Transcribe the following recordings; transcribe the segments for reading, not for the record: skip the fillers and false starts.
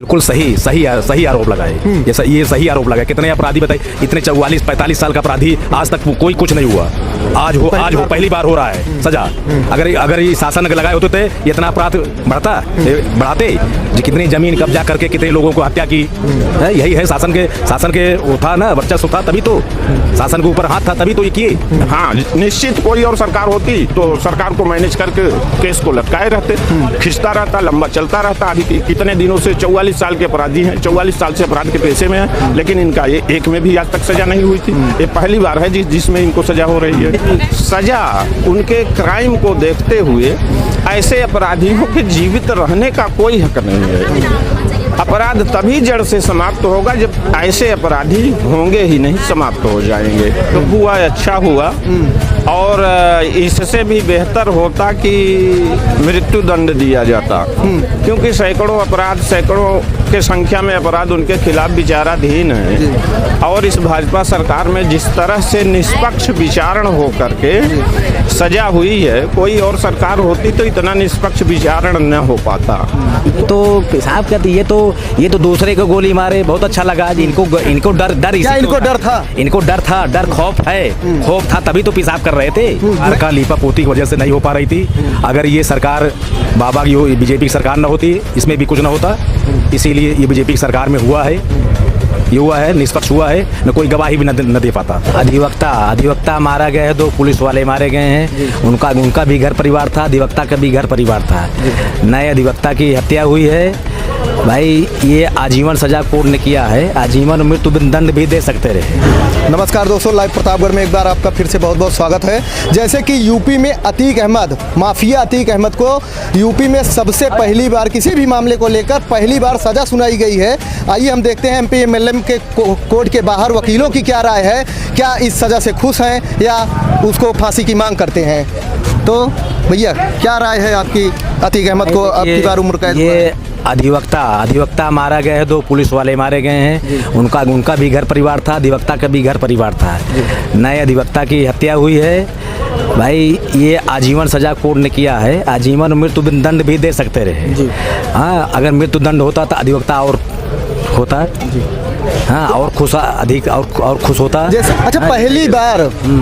बिल्कुल सही आरोप लगाए। ये सही आरोप लगाए। कितने अपराधी बताइए, इतने 44-45 साल का अपराधी आज तक कोई कुछ नहीं हुआ। आज हो पहली बार हो रहा है सजा। अगर ये शासन लगाए होते थे इतना अपराध बढ़ाते। कितनी जमीन कब्जा करके कितने लोगों को हत्या की। यही है शासन के वो था ना, वर्चस्व था, तभी तो शासन के ऊपर हाथ था, तभी तो ये किए। हाँ, निश्चित कोई और सरकार होती तो सरकार को मैनेज करके केस को लटकाए रहते, खिंचता रहता, लंबा चलता रहता। अभी कितने दिनों से 44 साल के अपराधी हैं, 44 साल से अपराध के पेशे में हैं, लेकिन इनका ये एक में भी आज तक सजा नहीं हुई थी। ये पहली बार है जिसमें इनको सजा हो रही है। सजा उनके क्राइम को देखते हुए ऐसे अपराधियों के जीवित रहने का कोई हक नहीं है। अपराध तभी जड़ से समाप्त होगा जब ऐसे अपराधी होंगे ही नहीं, समाप्त हो जाएंगे। तो हुआ अच्छा हुआ, और इससे भी बेहतर होता कि मृत्यु दंड दिया जाता, क्योंकि सैकड़ों के संख्या में अपराध उनके खिलाफ विचाराधीन है। और इस भाजपा सरकार में जिस तरह से निष्पक्ष विचारण हो करके सजा हुई है, कोई और सरकार होती तो इतना निष्पक्ष विचारण न हो पाता। तो साहब कहते ये तो दूसरे को गोली मारे, बहुत अच्छा लगा। इनको डर था, डर खौफ था, तभी तो पेशाब कर रहे थे। घर का लीपा पोती की वजह से नहीं हो पा रही थी। अगर ये सरकार बाबा की बीजेपी की सरकार न होती, इसमें भी कुछ न होता। इसीलिए ये बीजेपी की सरकार में हुआ है, निष्पक्ष हुआ है, न कोई गवाही भी न दे पाता। अधिवक्ता मारा गया है, 2 पुलिस वाले मारे गए हैं। उनका भी घर परिवार था, अधिवक्ता का भी घर परिवार था। नए अधिवक्ता की हत्या हुई है। भाई ये आजीवन सजा कोर्ट ने किया है, आजीवन मृत्यु दंड भी दे सकते रहे। नमस्कार दोस्तों, लाइव प्रतापगढ़ में एक बार आपका फिर से बहुत बहुत स्वागत है। जैसे कि यूपी में माफिया अतीक अहमद को यूपी में सबसे पहली बार किसी भी मामले को लेकर पहली बार सजा सुनाई गई है। आइए हम देखते हैं एमपी एमएलए के कोर्ट के बाहर वकीलों की क्या राय है, क्या इस सजा से खुश हैं या उसको फांसी की मांग करते हैं। तो भैया क्या राय है आपकी, अतीक अहमद को अब की बार उम्र कैद? ये अधिवक्ता मारा गया है, 2 पुलिस वाले मारे गए हैं। उनका भी घर परिवार था, अधिवक्ता का भी घर परिवार था। नए अधिवक्ता की हत्या हुई है। भाई ये आजीवन सजा कोर्ट ने किया है, आजीवन मृत्यु दंड भी दे सकते रहे। हाँ, अगर मृत्यु दंड होता तो अधिवक्ता और होता। हाँ, और खुश होता। अच्छा, पहली बार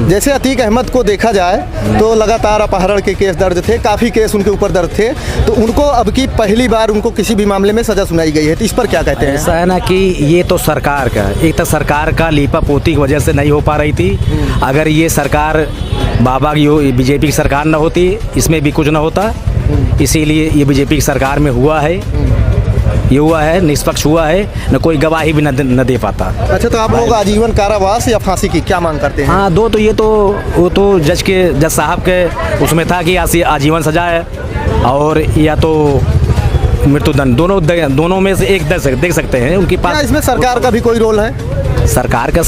जैसे अतीक अहमद को देखा जाए तो लगातार अपहरण के केस दर्ज थे, काफ़ी केस उनके ऊपर दर्ज थे, तो उनको अब की पहली बार उनको किसी भी मामले में सजा सुनाई गई है, तो इस पर क्या कहते हैं? ऐसा है ना कि ये तो सरकार का लीपा पोती की वजह से नहीं हो पा रही थी। अगर ये सरकार बाबा की बीजेपी की सरकार न होती, इसमें भी कुछ न होता। इसीलिए ये बीजेपी की सरकार में हुआ है, निष्पक्ष हुआ है, न कोई गवाही भी न दे पाता। अच्छा, तो आप लोग आजीवन कारावास या फांसी की क्या मांग करते हैं? हाँ, वो तो जज साहब के उसमें था कि आजीवन सजा है और या तो मृत्युदंड, दोनों में से एक देख सकते हैं उनके पास। इसमें सरकार का भी कोई रोल है? सरकार का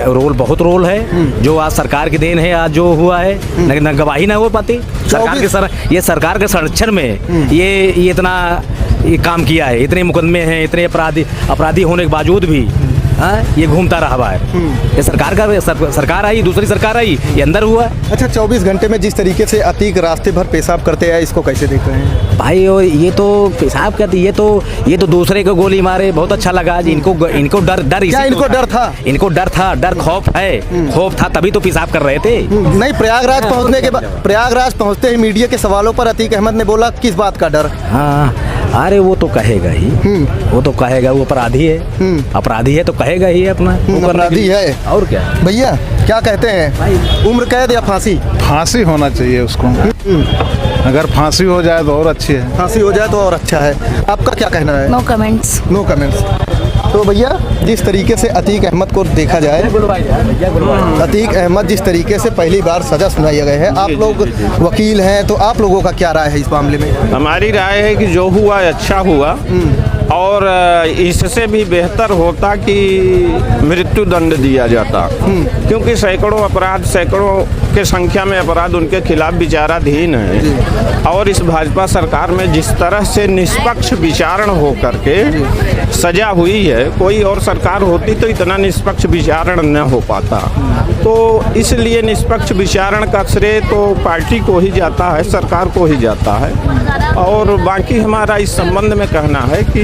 रोल, बहुत रोल है। जो आज सरकार की देन है, आज जो हुआ है, न गवाही ना हो पाती। ये सरकार के संरक्षण में ये इतना काम किया है। इतने मुकदमे हैं, इतने अपराधी होने के बावजूद भी ये घूमता रहा बाहर। ये सरकार आई, दूसरी सरकार आई, ये अंदर हुआ। अच्छा, 24 घंटे में जिस तरीके से अतीक रास्ते भर पेशाब करते हैं, इसको कैसे देख रहे हैं? भाई ये तो पेशाब कहते, ये तो दूसरे को गोली मारे, बहुत अच्छा लगा। इनको डर था, डर खौफ था, तभी तो पेशाब कर रहे थे। नहीं, प्रयागराज पहुंचते ही मीडिया के सवालों पर अतीक अहमद ने बोला, किस बात का डर? हाँ, अरे वो तो कहेगा ही, वो अपराधी है तो कहेगा ही अपना, अपराधी है। और क्या भैया क्या कहते हैं, उम्र कैद या फांसी? फांसी होना चाहिए उसको। अगर फांसी हो जाए तो और अच्छी है। फांसी हो जाए तो और अच्छा है। आपका क्या कहना है? No comments. तो भैया जिस तरीके से अतीक अहमद को देखा जाए, अतीक अहमद जिस तरीके से पहली बार सजा सुनाई गई है, आप लोग वकील हैं, तो आप लोगों का क्या राय है इस मामले में? हमारी राय है कि जो हुआ अच्छा हुआ, और इससे भी बेहतर होता कि मृत्यु दंड दिया जाता, क्योंकि सैकड़ों के संख्या में अपराध उनके खिलाफ विचाराधीन है। और इस भाजपा सरकार में जिस तरह से निष्पक्ष विचारण हो करके सजा हुई है, कोई और सरकार होती तो इतना निष्पक्ष विचारण न हो पाता। तो इसलिए निष्पक्ष विचारण का श्रेय तो पार्टी को ही जाता है, सरकार को ही जाता है। और बाकी हमारा इस संबंध में कहना है कि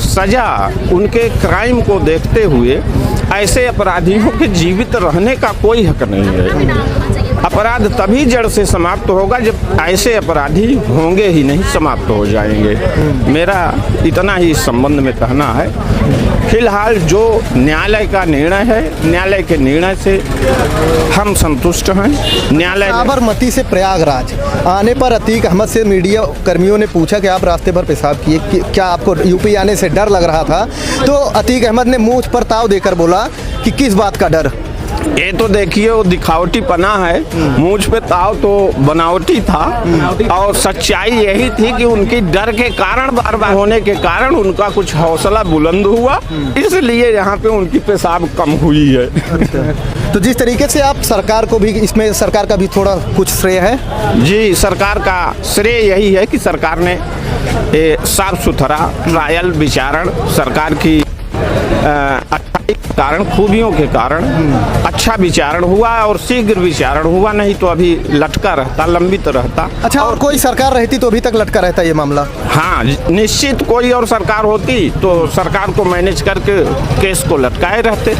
सज़ा उनके क्राइम को देखते हुए ऐसे अपराधियों के जीवित रहने का कोई हक नहीं है। अपराध तभी जड़ से समाप्त होगा जब ऐसे अपराधी होंगे ही नहीं, समाप्त हो जाएंगे। मेरा इतना ही इस संबंध में कहना है। फिलहाल जो न्यायालय का निर्णय है, न्यायालय के निर्णय से हम संतुष्ट हैं। न्यायालय साबरमती से प्रयागराज आने पर अतीक अहमद से मीडिया कर्मियों ने पूछा कि आप रास्ते भर पेशाब किए, क्या आपको यूपी आने से डर लग रहा था? तो अतीक अहमद ने मुंह पर ताव देकर बोला कि किस बात का डर? ये तो देखिए वो दिखावटी पना है, मुझ पे ताव तो बनावटी था और सच्चाई यही थी कि उनकी डर के कारण, बार बार होने के कारण उनका कुछ हौसला बुलंद हुआ, इसलिए यहाँ पे उनकी पेशाब कम हुई है। तो जिस तरीके से आप सरकार को भी, इसमें सरकार का भी थोड़ा कुछ श्रेय है? जी, सरकार का श्रेय यही है कि सरकार ने साफ सुथरा ट्रायल विचारण, सरकार की कारण, खूबियों के कारण अच्छा विचारण हुआ और शीघ्र विचारण हुआ, नहीं तो अभी लटका रहता, लंबित रहता। अच्छा, और कोई सरकार रहती तो अभी तक लटका रहता ये मामला? हाँ, निश्चित कोई और सरकार होती तो सरकार को मैनेज करके केस को लटकाए रहते,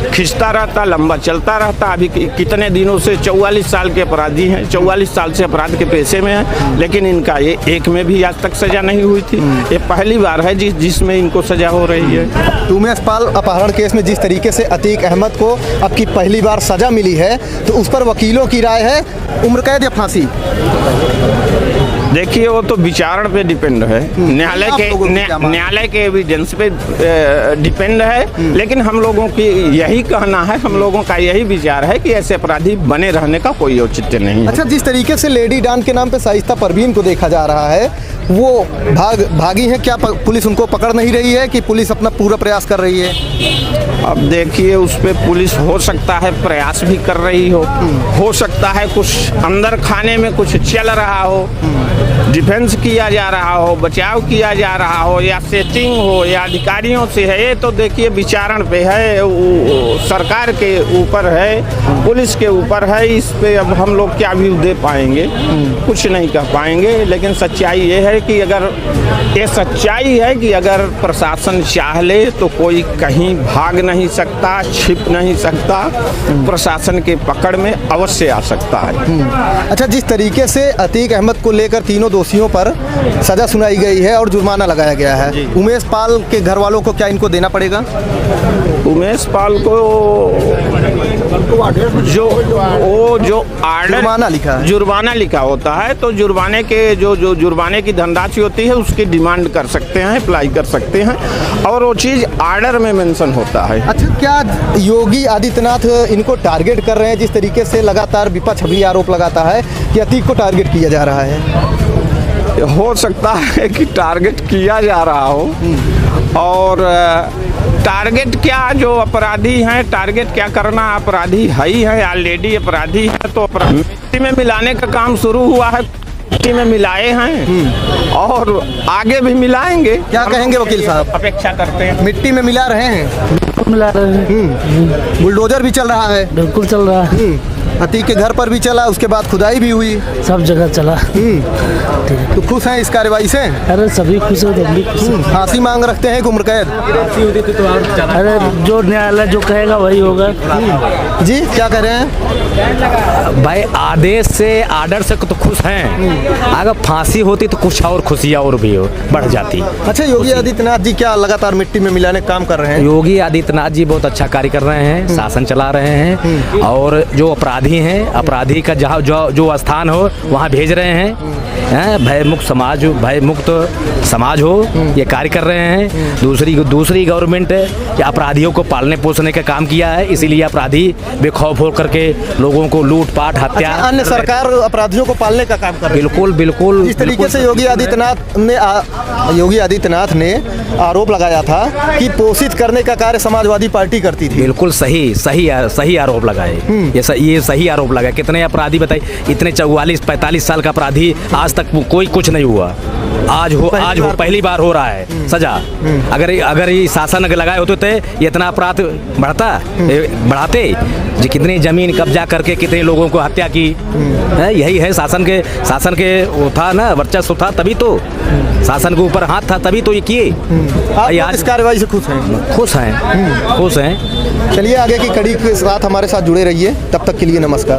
खिंचता रहता, लंबा चलता रहता। अभी कितने दिनों से 44 साल के अपराधी हैं, 44 साल से अपराध के पेशे में हैं, लेकिन इनका ये एक में भी आज तक सजा नहीं हुई थी। ये पहली बार है जिसमें इनको सजा हो रही है। उमेश पाल अपहरण केस में जिस तरीके से अतीक अहमद को अब की पहली बार सजा मिली है, तो उस पर वकीलों की राय है उम्र कैद या फांसी? देखिए वो तो विचारण पे डिपेंड है, न्यायालय के एविडेंस पे डिपेंड है, लेकिन हम लोगों की यही कहना है, हम लोगों का यही विचार है कि ऐसे अपराधी बने रहने का कोई औचित्य नहीं है। अच्छा, जिस तरीके से लेडी डॉन के नाम पे शाइस्ता परवीन को देखा जा रहा है, वो भागी है, क्या पुलिस उनको पकड़ नहीं रही है कि पुलिस अपना पूरा प्रयास कर रही है? अब देखिए उस पे पुलिस हो सकता है प्रयास भी कर रही हो सकता है कुछ अंदर खाने में कुछ चल रहा हो, डिफेंस किया जा रहा हो, बचाव किया जा रहा हो, या सेटिंग हो, या अधिकारियों से है। ये तो देखिए विचारण पे है, सरकार के ऊपर है, पुलिस के ऊपर है। इस पे अब हम लोग क्या व्यू दे पाएंगे, कुछ नहीं कह पाएंगे। लेकिन सच्चाई ये है कि अगर प्रशासन चाह ले तो कोई कहीं भाग नहीं सकता, छिप नहीं सकता, प्रशासन के पकड़ में अवश्य आ सकता है। अच्छा, जिस तरीके से अतीक अहमद को लेकर तीनों दोषियों पर सजा सुनाई गई है और जुर्माना लगाया गया है, उमेश पाल के घर वालों को क्या इनको देना पड़ेगा? उमेश पाल को जो जुर्माना लिखा होता है, तो जुर्माने के जो जुर्माने की धनराशि होती है उसकी डिमांड कर सकते हैं, अप्लाई कर सकते हैं, और वो चीज़ आर्डर में मेंशन होता है। अच्छा, क्या योगी आदित्यनाथ इनको टारगेट कर रहे हैं? जिस तरीके से लगातार विपक्ष भी आरोप लगाता है कि अतीक को टारगेट किया जा रहा है। हो सकता है कि टारगेट किया जा रहा हो, और टारगेट क्या, जो अपराधी हैं टारगेट क्या करना, अपराधी है ही है, ऑलरेडी अपराधी है, तो मिट्टी में मिलाने का काम शुरू हुआ है, मिट्टी में मिलाए हैं और आगे भी मिलाएंगे। क्या कहेंगे वकील साहब? अपेक्षा करते हैं। मिट्टी में मिला रहे हैं, मिला रहे हैं। बुलडोजर भी चल रहा है? बिल्कुल चल रहा है। अतीक के घर पर भी चला, उसके बाद खुदाई भी हुई, सब जगह चला। तो खुश हैं इस कार्रवाई से? अरे सभी खुश हैं, हम भी खुश हैं। फांसी मांग रखते हैं कि उम्र कैद? अरे जो न्यायालय जो कहेगा वही होगा। जी, क्या कह रहे हैं भाई? आदेश से, आर्डर से तो खुश हैं, अगर फांसी होती तो कुछ और खुशियाँ और भी बढ़ जाती। अच्छा, योगी आदित्यनाथ जी क्या लगातार मिट्टी में मिलाने का काम कर रहे हैं? योगी आदित्यनाथ जी बहुत अच्छा कार्य कर रहे हैं, शासन चला रहे हैं, और जो अपराधी हैं, अपराधी का जहाँ जो स्थान हो वहाँ भेज रहे हैं। भयमुक्त समाज हो, ये कार्य कर रहे हैं। दूसरी गवर्नमेंट कि अपराधियों को पालने पोसने का काम किया है, इसीलिए अपराधी बेखौफ हो करके लोगों को लूटपाट, हत्या। अच्छा, अन्य सरकार अपराधियों को पालने का काम कर रही है। बिल्कुल। इस तरीके से योगी आदित्यनाथ ने आरोप लगाया था कि पोषित करने का कार्य समाजवादी पार्टी करती थी। बिल्कुल सही आरोप लगाए, ये सही आरोप लगाए। कितने अपराधी बताइए, इतने 44-45 साल का अपराधी आज तक कोई कुछ नहीं हुआ। आज हो पहली बार हो रहा है सजा। अगर ये शासन अगर लगाए होते थे ये इतना अपराध बढ़ाते जी, कितनी जमीन कब्जा करके कितने लोगों को हत्या की है। यही है शासन के वो था ना, वर्चस्व था, तभी तो शासन के ऊपर हाथ था, तभी तो ये किए। आप इस कार्रवाई से खुश हैं? खुश हैं। चलिए आगे की कड़ी के साथ हमारे साथ जुड़े रहिए, तब तक के लिए नमस्कार।